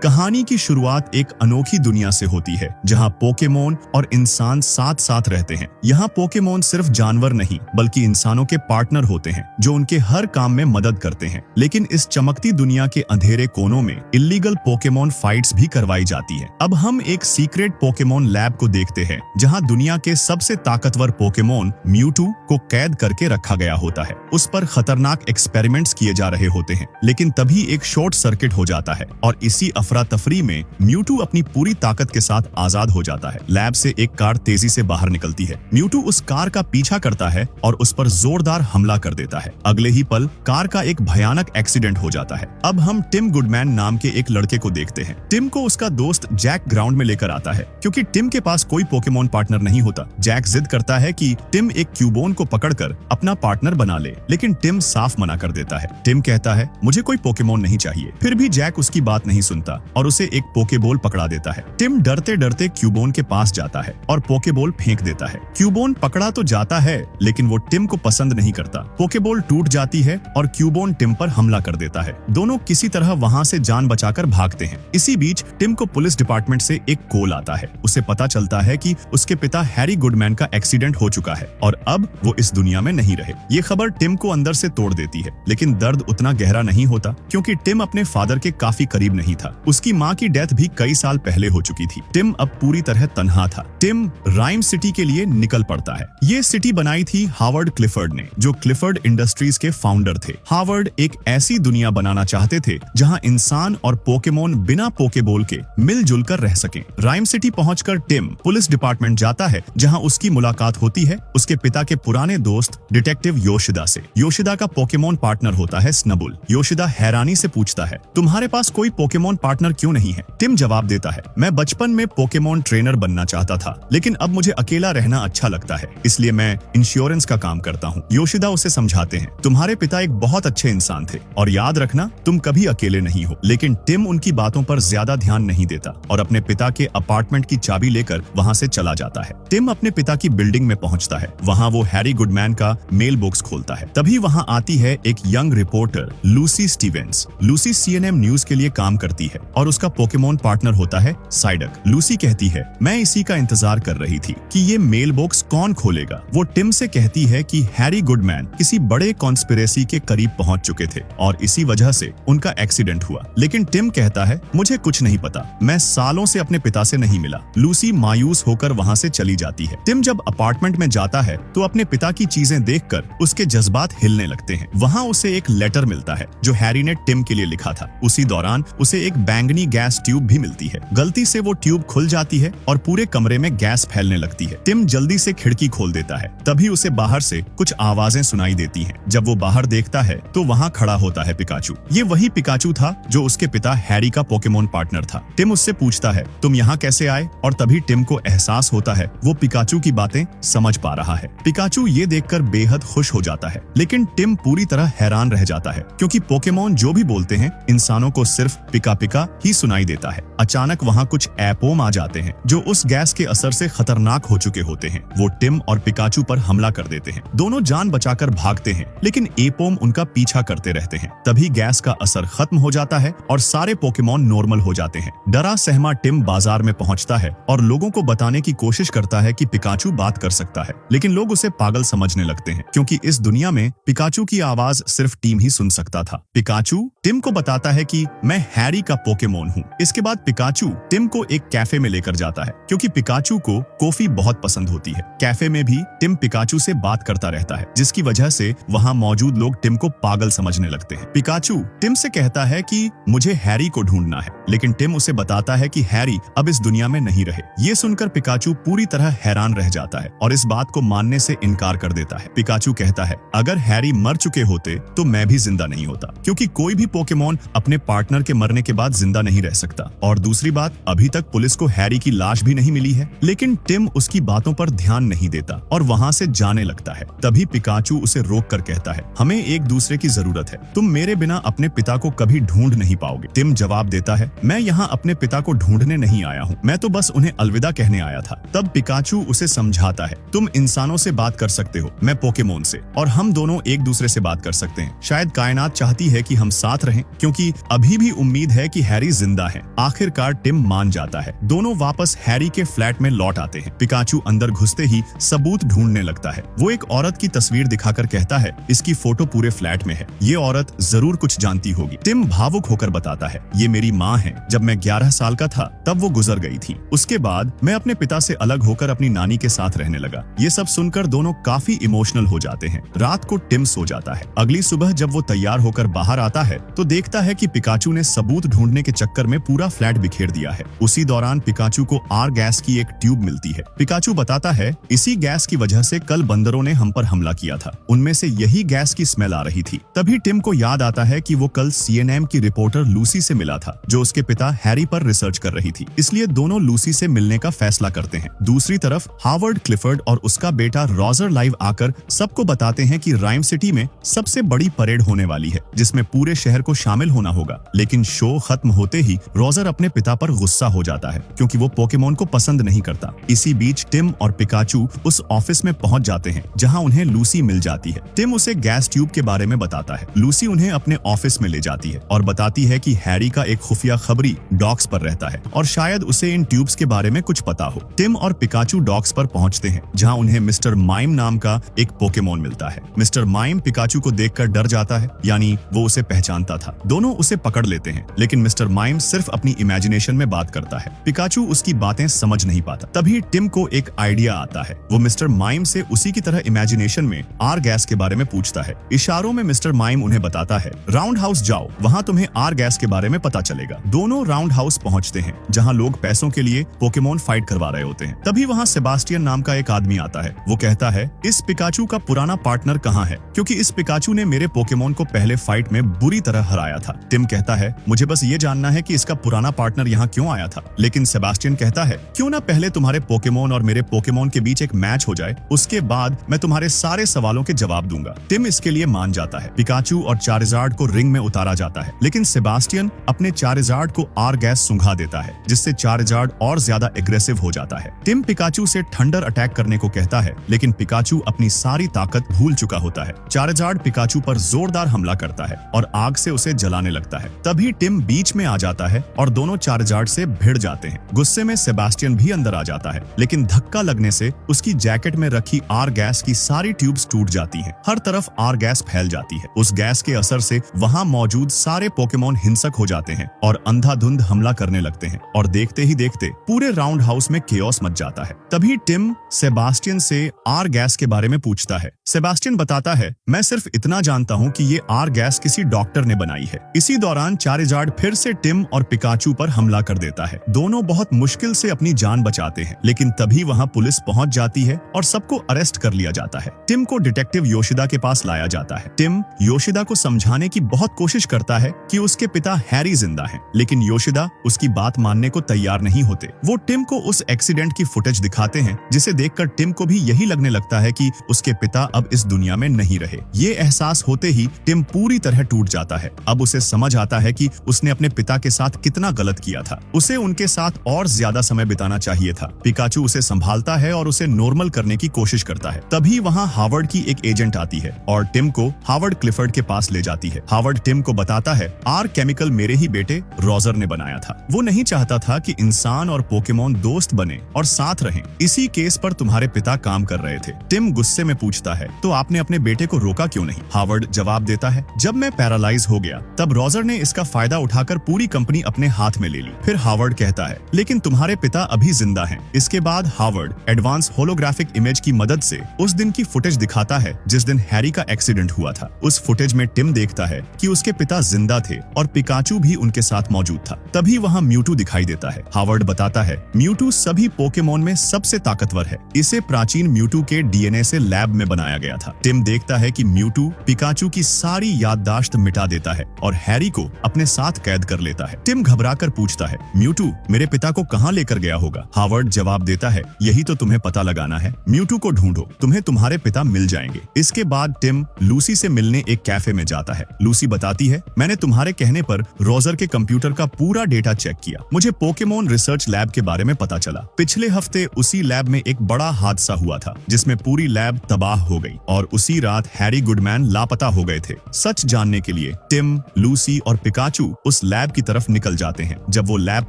कहानी की शुरुआत एक अनोखी दुनिया से होती है जहां पोकेमोन और इंसान साथ साथ रहते हैं। यहाँ पोकेमोन सिर्फ जानवर नहीं बल्कि इंसानों के पार्टनर होते हैं जो उनके हर काम में मदद करते हैं। लेकिन इस चमकती दुनिया के अंधेरे कोनों में इल्लीगल पोकेमोन फाइट्स भी करवाई जाती है। अब हम एक सीक्रेट पोकेमोन लैब को देखते हैं जहाँ दुनिया के सबसे ताकतवर पोकेमोन म्यूटू को कैद करके रखा गया होता है। उस पर खतरनाक एक्सपेरिमेंट्स किए जा रहे होते हैं, लेकिन तभी एक शॉर्ट सर्किट हो जाता है और इसी अफरा तफरी में म्यूटू अपनी पूरी ताकत के साथ आजाद हो जाता है। लैब से एक कार तेजी से बाहर निकलती है। म्यूटू उस कार का पीछा करता है और उस पर जोरदार हमला कर देता है। अगले ही पल कार का एक भयानक एक्सीडेंट हो जाता है। अब हम टिम गुडमैन नाम के एक लड़के को देखते हैं। टिम को उसका दोस्त जैक ग्राउंड में लेकर आता है। क्योंकि टिम के पास कोई पोकेमोन पार्टनर नहीं होता, जैक जिद करता है कि टिम एक क्यूबोन को पकड़कर अपना पार्टनर बना ले, लेकिन टिम साफ मना कर देता है। टिम कहता है मुझे कोई पोकेमोन नहीं चाहिए। फिर भी जैक उसकी बात नहीं सुनता और उसे एक पोकेबॉल पकड़ा देता है। टिम डरते डरते क्यूबोन के पास जाता है और पोकेबॉल फेंक देता है। क्यूबोन पकड़ा तो जाता है, लेकिन वो टिम को पसंद नहीं करता। पोकेबॉल टूट जाती है और क्यूबोन टिम पर हमला कर देता है। दोनों किसी तरह वहां से जान बचाकर भागते हैं। इसी बीच टिम को पुलिस डिपार्टमेंट से एक कॉल आता है। उसे पता चलता है कि उसके पिता हैरी गुडमैन का एक्सीडेंट हो चुका है और अब वो इस दुनिया में नहीं रहे। ये खबर टिम को अंदर से तोड़ देती है, लेकिन दर्द उतना गहरा नहीं होता क्योंकि टिम अपने फादर के काफी करीब नहीं था। उसकी माँ की डेथ भी कई साल पहले हो चुकी थी। टिम अब पूरी तरह तन्हा था। टिम राइम सिटी के लिए निकल पड़ता है। ये सिटी बनाई थी हावर्ड क्लिफर्ड ने, जो क्लिफर्ड इंडस्ट्रीज के फाउंडर थे। हावर्ड एक ऐसी दुनिया बनाना चाहते थे जहां इंसान और पोकेमोन बिना पोकेबॉल के मिलजुल कर रह सकें। राइम सिटी पहुंचकर टिम पुलिस डिपार्टमेंट जाता है जहां उसकी मुलाकात होती है उसके पिता के पुराने दोस्त डिटेक्टिव योशिदा से। योशिदा का पोकेमोन पार्टनर होता है स्नबुल। योशिदा हैरानी से पूछता है तुम्हारे पास कोई पोकेमोन पार्टनर क्यों नहीं है? टिम जवाब देता है मैं बचपन में पोकेमोन ट्रेनर बनना चाहता था, लेकिन अब मुझे अकेला रहना अच्छा लगता है, इसलिए मैं इंश्योरेंस का काम करता हूँ। योशिदा उसे समझाते हैं तुम्हारे पिता एक बहुत अच्छे इंसान थे और याद रखना तुम कभी अकेले नहीं हो। लेकिन टिम उनकी बातों पर ज्यादा ध्यान नहीं देता और अपने पिता के अपार्टमेंट की चाबी लेकर वहाँ से चला जाता है। टिम अपने पिता की बिल्डिंग में पहुँचता है। वहाँ वो हैरी गुडमैन का मेल बॉक्स खोलता है। तभी वहाँ आती है एक young reporter Lucy Stevens. Lucy CNN news के लिए काम करती है और उसका पोकेमोन पार्टनर होता है साइडक। लूसी कहती है मैं इसी का इंतजार कर रही थी कि ये मेल बॉक्स कौन खोलेगा। वो टिम से कहती है कि हैरी गुडमैन किसी बड़े कॉन्स्पिरेसी के करीब पहुंच चुके थे और इसी वजह से उनका एक्सीडेंट हुआ। लेकिन टिम कहता है मुझे कुछ नहीं पता, मैं सालों से अपने पिता से नहीं मिला। लूसी मायूस होकर वहां से चली जाती है। टिम जब अपार्टमेंट में जाता है तो अपने पिता की चीजें देखकर उसके जज्बात हिलने लगते हैं। वहाँ उसे एक लेटर मिलता है जो हैरी ने टिम के लिए लिखा था। उसी दौरान उसे एक बैंगनी गैस ट्यूब भी मिलती है। गलती से वो ट्यूब खुल जाती है और पूरे कमरे में गैस फैलने लगती है। टिम जल्दी से खिड़की खोल देता है। तभी उसे बाहर से कुछ आवाजें सुनाई देती हैं। जब वो बाहर देखता है तो वहाँ खड़ा होता है पिकाचू। ये वही पिकाचू था जो उसके पिता हैरी का पोकेमोन पार्टनर था। टिम उससे पूछता है तुम यहाँ कैसे आए? और तभी टिम को एहसास होता है वो पिकाचू की बातें समझ पा रहा है। पिकाचू ये देखकर बेहद खुश हो जाता है, लेकिन टिम पूरी तरह हैरान रह जाता है क्योंकि पोकेमोन जो भी बोलते हैं इंसानों को सिर्फ पिका पिका ही सुनाई देता है। अचानक वहाँ कुछ एपोम आ जाते हैं जो उस गैस के असर से खतरनाक हो चुके होते हैं। वो टिम और पिकाचू पर हमला कर देते हैं। दोनों जान बचाकर भागते हैं, लेकिन एपोम उनका पीछा करते रहते हैं। तभी गैस का असर खत्म हो जाता है और सारे पोकेमोन नॉर्मल हो जाते हैं। डरा सहमा टिम बाजार में पहुंचता है और लोगों को बताने की कोशिश करता है कि पिकाचू बात कर सकता है, लेकिन लोग उसे पागल समझने लगते हैं क्योंकि इस दुनिया में पिकाचू की आवाज सिर्फ टीम ही सुन सकता था। पिकाचू टिम को बताता है कि मैं हैरी का पोकेमोन हूँ। इसके बाद पिकाचू टिम को एक कैफे में लेकर जाता है क्योंकि पिकाचू को कॉफी बहुत पसंद होती है। कैफे में भी टिम पिकाचू से बात करता रहता है, जिसकी वजह से वहाँ मौजूद लोग टिम को पागल समझने लगते हैं। पिकाचू टिम से कहता है कि मुझे हैरी को ढूंढना है, लेकिन टिम उसे बताता है कि हैरी अब इस दुनिया में नहीं रहे। ये सुनकर पिकाचू पूरी तरह हैरान रह जाता है और इस बात को मानने से इनकार कर देता है। पिकाचू कहता है अगर हैरी मर चुके होते तो मैं भी जिंदा नहीं होता, क्योंकि कोई भी पोकेमोन अपने पार्टनर के मरने के बाद जिंदा नहीं रह सकता। और दूसरी बात, अभी तक पुलिस को हैरी की लाश भी नहीं मिली है। लेकिन टिम उसकी बातों पर ध्यान नहीं देता और वहाँ से जाने लगता है। तभी पिकाचू उसे रोक कर कहता है हमें एक दूसरे की जरूरत है, तुम मेरे बिना अपने पिता को कभी ढूंढ नहीं पाओगे। टिम जवाब देता है मैं यहाँ अपने पिता को ढूंढने नहीं आया हूँ, मैं तो बस उन्हें अलविदा कहने आया था। तब पिकाचू उसे समझाता है तुम इंसानों से बात कर सकते हो, मैं पोकेमोन से, और हम दोनों एक दूसरे से बात कर सकते हैं। शायद कायनात चाहती है कि हम साथ रहें, क्योंकि अभी भी उम्मीद है कि हैरी जिंदा है। आखिरकार टिम मान जाता है। दोनों वापस हैरी के फ्लैट में लौट आते हैं। पिकाचू अंदर घुसते ही सबूत ढूंढने लगता है। वो एक औरत की तस्वीर दिखाकर कहता है, इसकी फोटो पूरे फ्लैट में है, ये औरत जरूर कुछ जानती होगी। टिम भावुक होकर बताता है, ये मेरी माँ है। जब मैं 11 साल का था तब वो गुजर गई थी। उसके बाद मैं अपने पिता से अलग होकर अपनी नानी के साथ रहने लगा। ये सब सुनकर दोनों काफी इमोशनल हो जाते हैं। रात को टिम सो जाता है। अगली सुबह जब वो तैयार होकर बाहर आता है तो देखता है कि पिकाचू ने सबूत ढूंढने के चक्कर में पूरा फ्लैट बिखेर दिया है। उसी दौरान पिकाचू को आर गैस की एक ट्यूब मिलती है। पिकाचू बताता है, इसी गैस की वजह से कल बंदरों ने हम पर हमला किया था। उनमें से यही गैस की स्मेल आ रही थी। तभी टिम को याद आता है कि वो कल CNN की रिपोर्टर लूसी से मिला था, जो उसके पिता हैरी पर रिसर्च कर रही थी। इसलिए दोनों लूसी से मिलने का फैसला करते हैं। दूसरी तरफ हावर्ड क्लिफर्ड और उसका बेटा रॉजर लाइव आकर सबको बताते हैं कि राइम सिटी में सबसे बड़ी परेड होने वाली है, जिसमें पूरे शहर को शामिल होना होगा। लेकिन शो खत्म होते ही रॉजर अपने पिता पर गुस्सा हो जाता है, क्योंकि वो पोकेमोन को पसंद नहीं करता। इसी बीच टिम और पिकाचू उस ऑफिस में पहुंच जाते हैं जहां उन्हें लूसी मिल जाती है। टिम उसे गैस ट्यूब के बारे में बताता है। लूसी उन्हें अपने ऑफिस में ले जाती है और बताती है कि हैरी का एक खुफिया खबरी डॉक्स पर रहता है और शायद उसे इन ट्यूब्स के बारे में कुछ पता हो। टिम और पिकाचू डॉक्स पर पहुंचते हैं, जहां उन्हें मिस्टर माइम नाम का एक पोकेमोन मिलता है। मिस्टर माइम पिकाचू को देखकर डर जाता है, यानी वो उसे पहचानता था। दोनों उसे पकड़ लेते हैं, लेकिन मिस्टर माइम सिर्फ अपनी इमेजिनेशन में बात करता है। पिकाचू उसकी बातें समझ नहीं पाता। तभी टिम को एक आइडिया आता है। वो मिस्टर माइम से उसी की तरह इमेजिनेशन में आर गैस के बारे में पूछता है। इशारों में मिस्टर माइम उन्हें बताता है, राउंड हाउस जाओ, वहाँ तुम्हें आर गैस के बारे में पता चलेगा। दोनों राउंड हाउस पहुँचते हैं, जहाँ लोग पैसों के लिए पोकेमोन फाइट करवा रहे होते हैं। तभी वहाँ सेबास्टियन नाम का एक आदमी आता है। वो कहता है, इस पिकाचू का पुराना पार्टनर कहाँ है, क्योंकि इस पिकाचू ने मेरे पोकेमोन को पहले फाइट में बुरी तरह हराया था। टिम कहता है, मुझे बस ये जानना है कि इसका पुराना पार्टनर यहाँ क्यों आया था। लेकिन सेबास्टियन कहता है, क्यों ना पहले तुम्हारे पोकेमोन और मेरे पोकेमोन के बीच एक मैच हो जाए, उसके बाद मैं तुम्हारे सारे सवालों के जवाब दूंगा। टिम इसके लिए मान जाता है। पिकाचू और चारिजार्ड को रिंग में उतारा जाता है, लेकिन सेबास्टियन अपने चारिजार्ड को आर गैस सुंघा देता है, जिससे चारिजार्ड और ज्यादा एग्रेसिव हो जाता है। टिम पिकाचू से थंडर अटैक करने को कहता है, लेकिन पिकाचू अपनी सारी ताकत भूल चुका होता है। चारिजार्ड पिकाचू पर जोरदार हमला करता है और आग से उसे जलाने लगता है। तभी टिम बीच में आ जाता है और दोनों चारिजार्ड से भिड़ जाते हैं। गुस्से में सेबास्टियन भी अंदर आ जाता है, लेकिन धक्का लगने से उसकी जैकेट में रखी आर गैस की सारी ट्यूब्स टूट जाती हैं। हर तरफ आर गैस फैल जाती है। उस गैस के असर से वहां मौजूद सारे पोकेमोन हिंसक हो जाते हैं और अंधाधुंध हमला करने लगते हैं, और देखते ही देखते पूरे राउंड हाउस में केओस मच जाता है। तभी टिम सेबास्टियन से आर गैस के बारे में पूछता है। सेबास्टियन बताता है, मैं सिर्फ इतना जानता हूँ कि ये आर गैस किसी डॉक्टर ने बनाई है। इसी दौरान चारिजार्ड फिर से टिम और पिकाचू पर हमला कर देता है। दोनों बहुत मुश्किल से अपनी जान बचाते हैं, लेकिन तभी वहां पुलिस पहुंच जाती है और सबको अरेस्ट कर लिया जाता है। टिम को डिटेक्टिव योशिदा के पास लाया जाता है। टिम योशिदा को समझाने की बहुत कोशिश करता है कि उसके पिता हैरी जिंदा हैं, लेकिन योशिदा उसकी बात मानने को तैयार नहीं होते। वो टिम को उस एक्सीडेंट की फुटेज दिखाते हैं, जिसे देखकर टिम को भी यही लगने लगता है कि उसके पिता अब इस दुनिया में नहीं रहे। ये एहसास होते ही टिम पूरी तरह टूट जाता है। अब उसे समझ आता है कि उसने अपने पिता के साथ कितना गलत किया था। उसे उनके साथ और ज्यादा समय बिताना चाहिए था। पिकाचू उसे संभालता है और उसे नॉर्मल करने की कोशिश करता है। तभी वहाँ हावर्ड की एक एजेंट आती है और टिम को हावर्ड क्लिफर्ड के पास ले जाती है। हावर्ड टिम को बताता है, आर केमिकल मेरे ही बेटे रॉजर ने बनाया था। वो नहीं चाहता था कि इंसान और पोकेमोन दोस्त बने और साथ रहें। इसी केस पर तुम्हारे पिता काम कर रहे थे। टिम गुस्से में पूछता है, तो आपने अपने बेटे को रोका क्यों नहीं? हावर्ड जवाब देता है, जब मैं पैरालाइज हो गया तब रॉजर ने इसका फायदा उठाकर पूरी कंपनी अपने हाथ में ले ली। फिर हावर्ड कहता है, लेकिन तुम्हारे पिता अभी जिंदा हैं। इसके बाद हावर्ड एडवांस होलोग्राफिक इमेज की मदद से उस दिन की फुटेज दिखाता है जिस दिन हैरी का एक्सीडेंट हुआ था। उस फुटेज में टिम देखता है कि उसके पिता जिंदा थे और पिकाचू भी उनके साथ मौजूद था। तभी वहाँ म्यूटू दिखाई देता है। हावर्ड बताता है, म्यूटू सभी पोकेमोन में सबसे ताकतवर है। इसे प्राचीन म्यूटू के DNA से लैब में बनाया गया था। टिम देखता है कि म्यूटू पिकाचू की सारी याददाश्त मिटा देता है और हैरी को अपने साथ कैद कर लेता है। टिम घबराकर पूछता है, म्यूटू मेरे पिता को कहाँ लेकर गया होगा? हावर्ड जवाब देता है, यही तो तुम्हें पता लगाना है। म्यूटू को ढूंढो, तुम्हें तुम्हारे पिता मिल जाएंगे। इसके बाद टिम लूसी से मिलने एक कैफे में जाता है। लूसी बताती है, मैंने तुम्हारे कहने पर रॉजर के कंप्यूटर का पूरा डेटा चेक किया। मुझे पोकेमोन रिसर्च लैब के बारे में पता चला। पिछले हफ्ते उसी लैब में एक बड़ा हादसा हुआ था, जिसमें पूरी लैब तबाह हो गई और उसी रात हैरी गुडमैन लापता हो गए थे। सच जानने के लिए टिम, लूसी और पिकाचू उस लैब लैब की तरफ निकल जाते हैं। जब वो लैब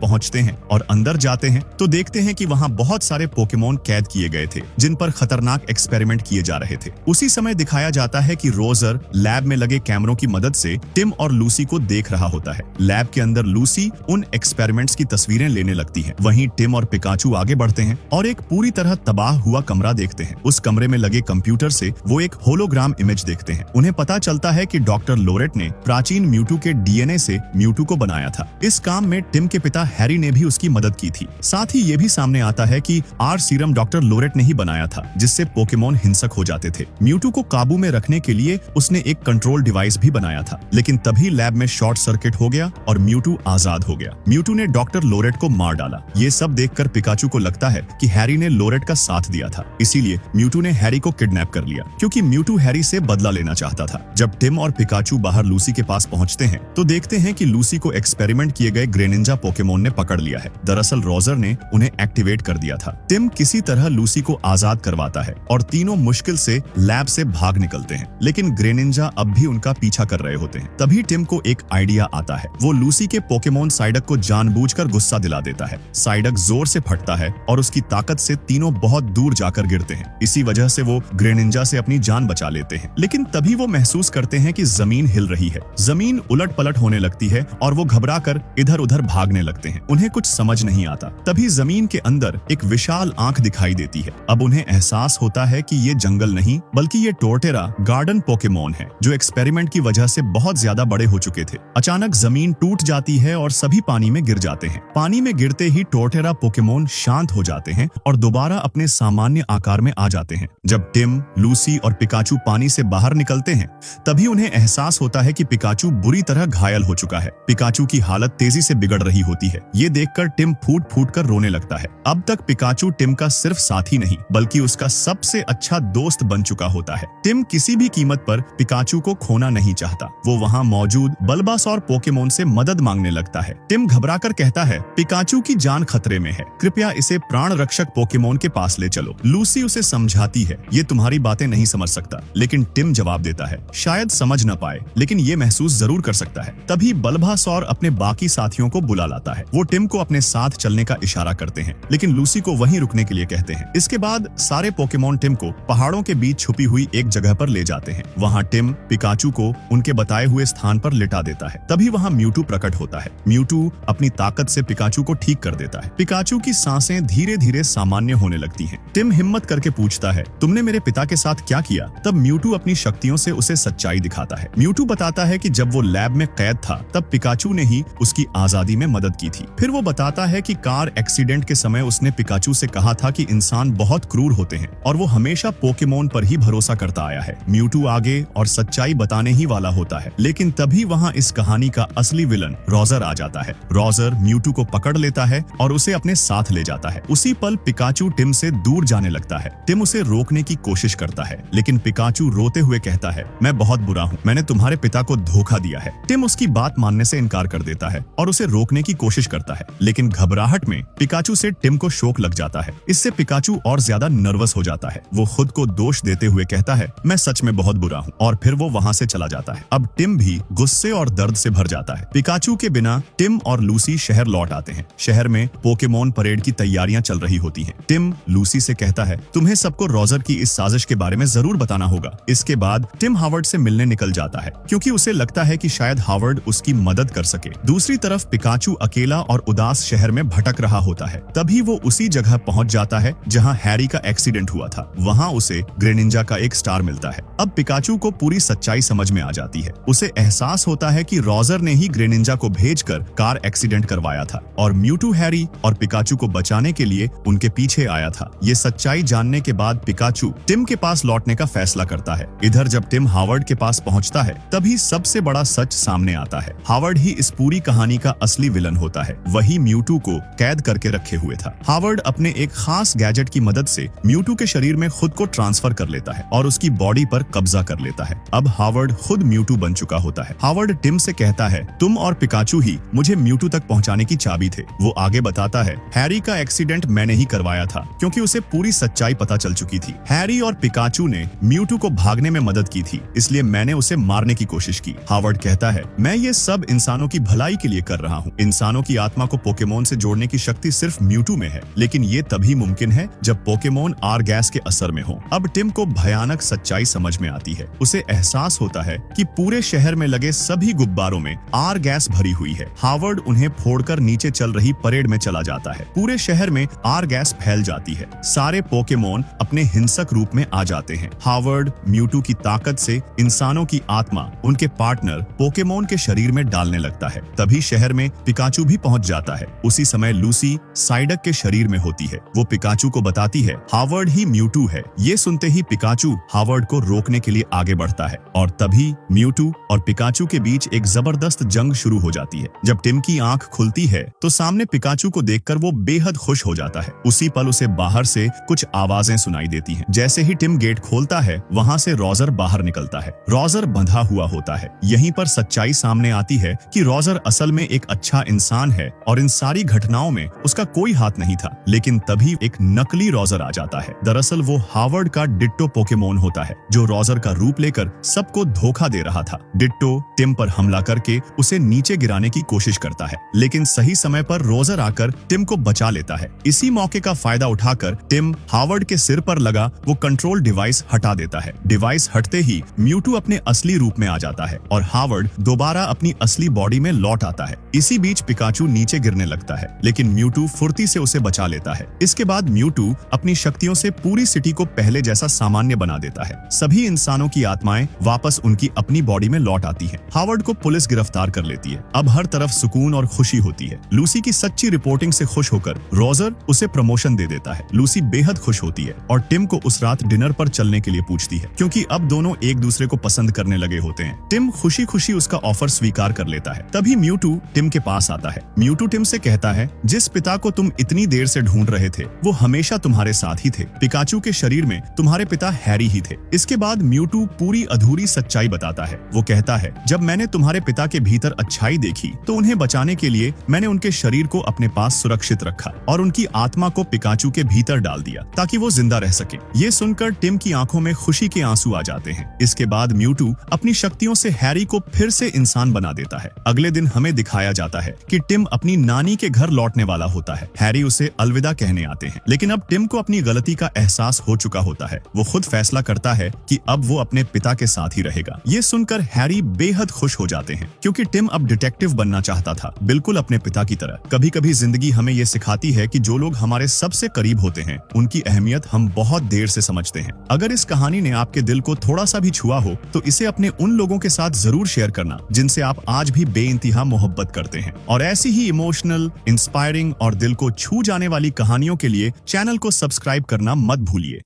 पहुंचते हैं और अंदर जाते हैं तो देखते हैं कि वहां बहुत सारे पोकेमोन कैद किए गए थे जिन पर खतरनाक एक्सपेरिमेंट किए जा रहे थे। उसी समय दिखाया जाता है कि रोजर लैब में लगे कैमरों की मदद से टिम और लूसी को देख रहा होता है। लैब के अंदर लूसी उन एक्सपेरिमेंट्स की तस्वीरें लेने लगती है। वहीं टिम और पिकाचू आगे बढ़ते हैं और एक पूरी तरह तबाह हुआ कमरा देखते हैं। उस कमरे में लगे कंप्यूटर से वो एक होलोग्राम इमेज देखते हैं। उन्हें पता चलता है कि डॉक्टर लोरेट ने प्राचीन म्यूटू के डीएनए से म्यूटू को बनाया था। इस काम में टिम के पिता हैरी ने भी उसकी मदद की थी। साथ ही ये भी सामने आता है कि आर सीरम डॉक्टर लोरेट ने ही बनाया था जिससे पोकेमोन हिंसक हो जाते थे। म्यूटू को काबू में रखने के लिए उसने एक कंट्रोल डिवाइस भी बनाया था, लेकिन तभी लैब में शॉर्ट सर्किट हो गया और म्यूटू आजाद हो गया। म्यूटू ने डॉक्टर लोरेट को मार डाला। ये सब देखकर पिकाचू को लगता है कि हैरी ने लोरेट का साथ दिया था, इसीलिए म्यूटू ने हैरी को किडनैप कर लिया क्योंकि म्यूटू हैरी से बदला लेना चाहता था। जब टिम और पिकाचू बाहर लूसी के पास पहुंचते हैं तो देखते हैं कि लूसी को एक्सपेरिमेंट किए गए ग्रेनिंजा पोकेमोन ने पकड़ लिया है। दरअसल रोजर ने उन्हें एक्टिवेट कर दिया था। टिम किसी तरह लूसी को आजाद करवाता है और तीनों मुश्किल से लैब से भाग निकलते हैं, लेकिन ग्रेनिंजा अब भी उनका पीछा कर रहे होते हैं। तभी टिम को एक आइडिया आता है। वो लूसी के पोकेमोन साइडक को जानबूझकर गुस्सा दिला देता है। साइडक जोर से फटता है और उसकी ताकत से तीनों बहुत दूर जाकर गिरते हैं। इसी वजह से वो ग्रेनिंजा से अपनी जान बचा लेते हैं, लेकिन तभी वो महसूस करते हैं कि जमीन हिल रही है। जमीन उलट पलट होने लगती है और वो घबराकर इधर उधर भागने लगते हैं। उन्हें कुछ समझ नहीं आता। तभी जमीन के अंदर एक विशाल आंख दिखाई देती है। अब उन्हें एहसास होता है कि ये जंगल नहीं बल्कि ये टोरटेरा गार्डन पोकेमोन है जो एक्सपेरिमेंट की वजह से बहुत ज्यादा बड़े हो चुके थे। अचानक जमीन टूट जाती है और सभी पानी में गिर जाते हैं। पानी में गिरते ही टोरटेरा पोकेमोन शांत हो जाते हैं और दोबारा अपने सामान्य आकार में आ जाते हैं। जब टिम, लूसी और पिकाचू पानी से बाहर निकलते हैं तभी उन्हें एहसास होता है कि पिकाचू बुरी तरह घायल हो चुका है। पिकाचू की हालत तेजी से बिगड़ रही होती है। ये देखकर टिम फूट फूट कर रोने लगता है। अब तक पिकाचू टिम का सिर्फ साथी नहीं बल्कि उसका सबसे अच्छा दोस्त बन चुका होता है। टिम किसी भी कीमत पर पिकाचू को खोना नहीं चाहता। वो वहाँ मौजूद बल्बासौर पोकेमोन से मदद मांगने लगता है। टिम घबराकर कहता है, पिकाचू की जान खतरे में है, कृपया इसे प्राण रक्षक पोकेमोन के पास ले चलो। लूसी उसे समझाती है, ये तुम्हारी बातें नहीं समझ सकता, लेकिन टिम जवाब देता है, शायद समझ न पाए लेकिन ये महसूस जरूर कर सकता है। तभी बल्बासौर अपने बाकी साथियों को बुला लाता है। वो टिम को अपने साथ चलने का इशारा करते हैं, लेकिन लूसी को वहीं रुकने के लिए कहते हैं। इसके बाद सारे पोकेमोन टिम को पहाड़ों के बीच छुपी हुई एक जगह पर ले जाते हैं। वहाँ टिम पिकाचू को उनके बताए हुए स्थान पर लिटा देता है। तभी वहाँ म्यूटू प्रकट होता है। म्यूटू अपनी ताकत से पिकाचू को ठीक कर देता है। पिकाचू की सांसें धीरे धीरे सामान्य होने लगती हैं। टिम हिम्मत करके पूछता है, तुमने मेरे पिता के साथ क्या किया? तब म्यूटू अपनी शक्तियों से उसे सच्चाई दिखाता है। म्यूटू बताता है कि जब वो लैब में कैद था तब पिकाचू ने ही उसकी आजादी में मदद की थी। फिर वो बताता है कि कार एक्सीडेंट के समय उसने पिकाचू से कहा था कि इंसान बहुत क्रूर होते हैं और वो हमेशा पोकेमोन पर ही भरोसा करता आया है। म्यूटू आगे और सच्चाई बताने ही वाला होता है, लेकिन तभी वहाँ इस कहानी का असली विलन रोजर आ जाता है। रोजर म्यूटू को पकड़ लेता है और उसे अपने साथ ले जाता है। उसी पल पिकाचू टिम से दूर जाने लगता है। टिम उसे रोकने की कोशिश करता है, लेकिन पिकाचू रोते हुए कहता है, मैं बहुत बुरा हूँ, मैंने तुम्हारे पिता को धोखा दिया है। टिम उसकी बात मानने से इनकार कर देता है और उसे रोकने की कोशिश करता है, लेकिन घबराहट में पिकाचू से टिम को शौक लग जाता है। इससे पिकाचू और ज्यादा नर्वस हो जाता है। वो खुद को दोष देते हुए कहता है, मैं सच में बहुत बुरा हूँ, और फिर वो वहाँ से चला जाता है। अब टिम भी गुस्से और दर्द से भर जाता है। पिकाचू के बिना टिम और लूसी शहर लौट आते हैं। शहर में पोकेमोन परेड की तैयारियां चल रही होती हैं। टिम लूसी से कहता है, तुम्हें सबको रोजर की इस साजिश के बारे में जरूर बताना होगा। इसके बाद टिम हावर्ड से मिलने निकल जाता है क्योंकि उसे लगता है कि शायद हावर्ड उसकी मदद कर सके। दूसरी तरफ पिकाचू अकेला और उदास शहर में भटक रहा होता है। तभी वो उसी जगह पहुंच जाता है जहां हैरी का एक्सीडेंट हुआ था। वहां उसे ग्रेनिंजा का एक स्टार मिलता है। अब पिकाचू को पूरी सच्चाई समझ में आ जाती है। उसे एहसास होता है कि रोजर ने ही ग्रेनिंजा को भेजकर कार एक्सीडेंट करवाया था और म्यूटू हैरी और पिकाचू को बचाने के लिए उनके पीछे आया था। ये सच्चाई जानने के बाद पिकाचू टिम के पास लौटने का फैसला करता है। इधर जब टिम हावर्ड के पास पहुंचता है तभी सबसे बड़ा सच सामने आता है। हावर्ड ही इस पूरी कहानी का असली विलन होता है। वही म्यूटू को कैद करके रखे हुए था। हावर्ड अपने एक खास गैजेट की मदद से म्यूटू के शरीर में खुद को ट्रांसफर कर लेता है और उसकी बॉडी पर कब्जा कर लेता है। अब हावर्ड खुद म्यूटू बन चुका होता है। हावर्ड टिम से कहता है, तुम और पिकाचू ही मुझे म्यूटू तक पहुंचाने की चाबी थे। वो आगे बताता है, हैरी का एक्सीडेंट मैंने ही करवाया था क्योंकि उसे पूरी सच्चाई पता चल चुकी थी। हैरी और पिकाचू ने म्यूटू को भागने में मदद की थी, इसलिए मैंने उसे मारने की कोशिश की। हावर्ड कहता है, मैं ये सब इंसानों इंसानों की भलाई के लिए कर रहा हूँ। इंसानों की आत्मा को पोकेमोन से जोड़ने की शक्ति सिर्फ म्यूटू में है, लेकिन ये तभी मुमकिन है जब पोकेमोन आर गैस के असर में हो। अब टिम को भयानक सच्चाई समझ में आती है। उसे एहसास होता है कि पूरे शहर में लगे सभी गुब्बारों में आर गैस भरी हुई है। हावर्ड उन्हें फोड़कर नीचे चल रही परेड में चला जाता है। पूरे शहर में आर गैस फैल जाती है। सारे पोकेमोन अपने हिंसक रूप में आ जाते हैं। हावर्ड म्यूटू की ताकत से इंसानों की आत्मा उनके पार्टनर पोकेमोन के शरीर में डालने लगता है। तभी शहर में पिकाचू भी पहुंच जाता है। उसी समय लूसी साइडक के शरीर में होती है। वो पिकाचू को बताती है हावर्ड ही म्यूटू है। ये सुनते ही पिकाचू हावर्ड को रोकने के लिए आगे बढ़ता है और तभी म्यूटू और पिकाचू के बीच एक जबरदस्त जंग शुरू हो जाती है। जब टिम की आंख खुलती है तो सामने पिकाचू को देखकर वो बेहद खुश हो जाता है। उसी पल उसे बाहर से कुछ आवाजें सुनाई देती हैं। जैसे ही टिम गेट खोलता है वहां से रोजर बाहर निकलता है। रोजर बंधा हुआ होता है। यहीं पर सच्चाई सामने आती है कि रोजर असल में एक अच्छा इंसान है और इन सारी घटनाओं में उसका कोई हाथ नहीं था। लेकिन तभी एक नकली रोजर आ जाता है। दरअसल वो हावर्ड का डिट्टो पोकेमोन होता है जो रोजर का रूप लेकर सबको धोखा दे रहा था। डिट्टो टिम पर हमला करके उसे नीचे गिराने की कोशिश करता है, लेकिन सही समय पर रोजर आकर टिम को बचा लेता है। इसी मौके का फायदा उठाकर टिम हावर्ड के सिर पर लगा वो कंट्रोल डिवाइस हटा देता है। डिवाइस हटते ही म्यूटू अपने असली रूप में आ जाता है और हावर्ड दोबारा अपनी असली बॉडी में लौट आता है। इसी बीच पिकाचू नीचे गिरने लगता है, लेकिन म्यूटू फुर्ती से उसे बचा लेता है। इसके बाद म्यूटू अपनी शक्तियों से पूरी सिटी को पहले जैसा सामान्य बना देता है। सभी इंसानों की आत्माएं वापस उनकी अपनी बॉडी में लौट आती हैं। हावर्ड को पुलिस गिरफ्तार कर लेती है। अब हर तरफ सुकून और खुशी होती है। लूसी की सच्ची रिपोर्टिंग से खुश होकर रोजर उसे प्रमोशन दे देता है। लूसी बेहद खुश होती है और टिम को उस रात डिनर पर चलने के लिए पूछती है, क्योंकि अब दोनों एक दूसरे को पसंद करने लगे होते हैं। टिम खुशी खुशी उसका ऑफर स्वीकार कर लेता है। तभी म्यूटू टिम के पास आता है। म्यूटू टिम से कहता है, जिस पिता को तुम इतनी देर से ढूंढ रहे थे वो हमेशा तुम्हारे साथ ही थे। पिकाचू के शरीर में तुम्हारे पिता हैरी ही थे। इसके बाद म्यूटू पूरी अधूरी सच्चाई बताता है। वो कहता है, जब मैंने तुम्हारे पिता के भीतर अच्छाई देखी तो उन्हें बचाने के लिए मैंने उनके शरीर को अपने पास सुरक्षित रखा और उनकी आत्मा को पिकाचू के भीतर डाल दिया ताकि वो जिंदा रह सके। ये सुनकर टिम की आंखों में खुशी के आंसू आ जाते हैं। इसके बाद म्यूटू अपनी शक्तियों से हैरी को फिर से इंसान बना देता है। अगले दिन हमें दिखाया जाता है कि टिम अपनी नानी के घर लौटने वाला होता है। हैरी उसे अलविदा कहने आते हैं, लेकिन अब टिम को अपनी गलती का एहसास हो चुका होता है। वो खुद फैसला करता है कि अब वो अपने पिता के साथ ही रहेगा। ये सुनकर हैरी बेहद खुश हो जाते हैं, क्योंकि टिम अब डिटेक्टिव बनना चाहता था, बिल्कुल अपने पिता की तरह। कभी कभी जिंदगी हमें ये सिखाती है कि जो लोग हमारे सबसे करीब होते हैं उनकी अहमियत हम बहुत देर से समझते हैं। अगर इस कहानी ने आपके दिल को थोड़ा सा भी छुआ हो तो इसे अपने उन लोगों के साथ जरूर शेयर करना जिनसे आप आज भी बेइंतहा मोहब्बत करते हैं। और ऐसी ही इमोशनल, इंस्पायरिंग और दिल को छू जाने वाली कहानियों के लिए चैनल को सब्सक्राइब करना मत भूलिए।